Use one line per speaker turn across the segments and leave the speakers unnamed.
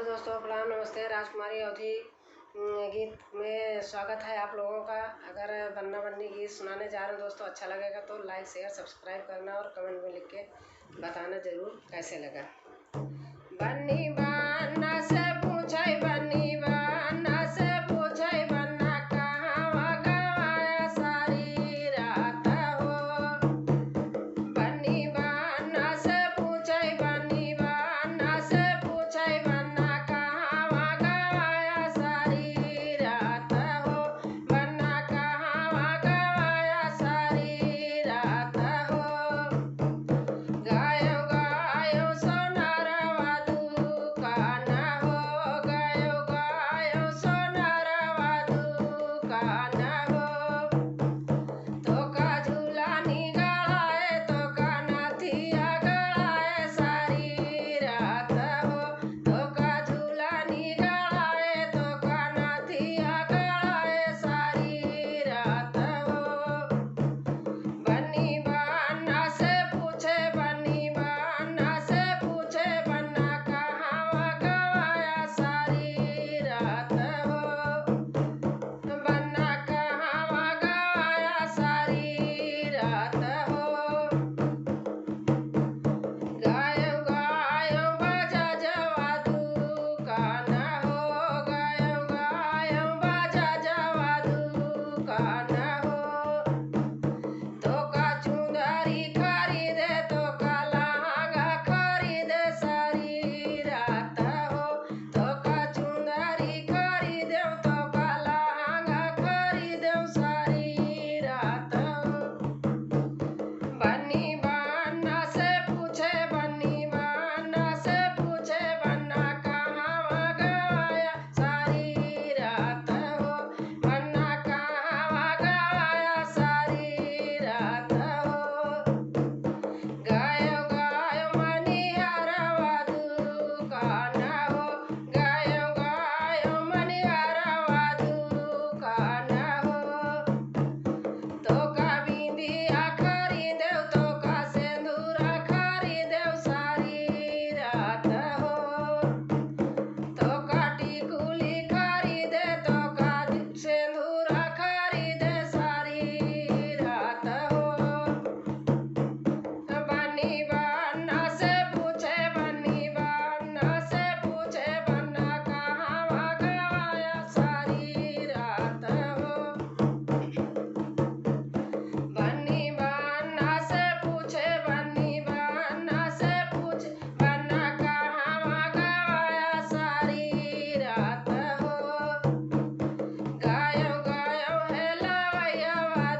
Hello दोस्तों, प्रणाम, नमस्ते। राजकुमारी अवधि गीत में स्वागत है आप लोगों का। अगर बन्ना बन्नी गीत सुनाने जा रहे हैं दोस्तों, अच्छा लगेगा तो लाइक शेयर सब्सक्राइब करना और कमेंट में लिख के बताना ज़रूर कैसे लगा। बन्नी बन्ना से पूछे, बन्नी बन्ना से पूछे, बन्ना कहाँ गवाया सारी रात हो। बन्नी बन्ना से पूछे, बन्नी बन्ना से पूछे, बन्ना कहाँ गवाया सारी रात हो। बन्ना कहाँ गवाया सारी रात हो। गायो गायो सोनारवा दुकान हो, गायो गायो सोनारवा दुकान हो। तोका झूला निगाड़े, तोका नथिया गड़ाए सारी रात हो। तोका झूला निगाड़े, तोका नथिया गड़ाए सारी रात हो। बन्नी बन्ना से पूछे, बन्नी बन्ना से पूछे, बन्ना कहाँ गवाया सारी रात हो। बन्ना कहाँ गवाया सारी रात हो। गायो गायो बाजा जवा दुकान हो, गायो गायो बाजा जवा दुकान हो। तोका चुंदरी खरीदे, तोका लहंगा खरीदे सारी रात हो। तोका चुंदरी खरीदे, तोका लहंगा खरीदे सारी रात हो। बन्नी बन्ना से पूछे, बन्नी बन्ना से पूछे, बन्ना कहाँ गवाया सारी रात हो। बन्ना कहाँ गवाया सारी रात हो। गायो गायो मनिहारवा दुकान हो, गायो गायो मनिहारवा दुकान हो। तोका बिंदिया खरीदे, तोका सिंदूरा खरीदे सारी रात हो। तोका टिकुली खरीदे, तोका सिंदूरा खरीदे सारी रात हो। बन्नी बन्ना से पूछे, बन्नी बन्ना से पूछे, बन्ना कहाँ गवाया सारी रात हो। बन्नी बन्ना से पूछे, बन्नी बन्ना से पूछे, बन्ना कहाँ गवाया सारी रात हो। गायो गायो है लवैया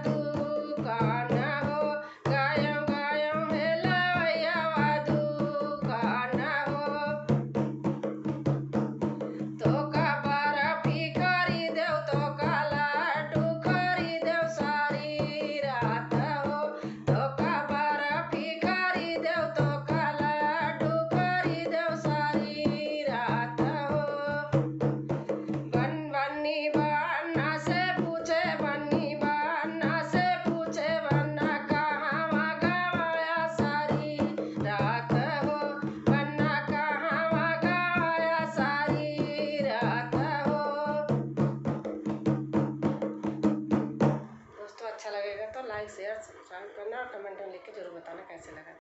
दुकान हो, गायो गायो है लवैया दुकान हो। तोका बर्फी खरीदे, तोका लड्डू खरीदे सारी रात हो। तोका बर्फी खरीदे, तोका लड्डू खरीदे सारी रात हो। बन्नी बन्ना से पूछे, बन्नी बन्ना से पूछे, बन्ना कहाँ गवाया सारी रात हो। बन्ना कहाँ गवाया सारी रात हो। दोस्तों, अच्छा लगेगा तो लाइक शेयर सब्सक्राइब करना और कमेंट में लिख के जरूर बताना कैसे लगा।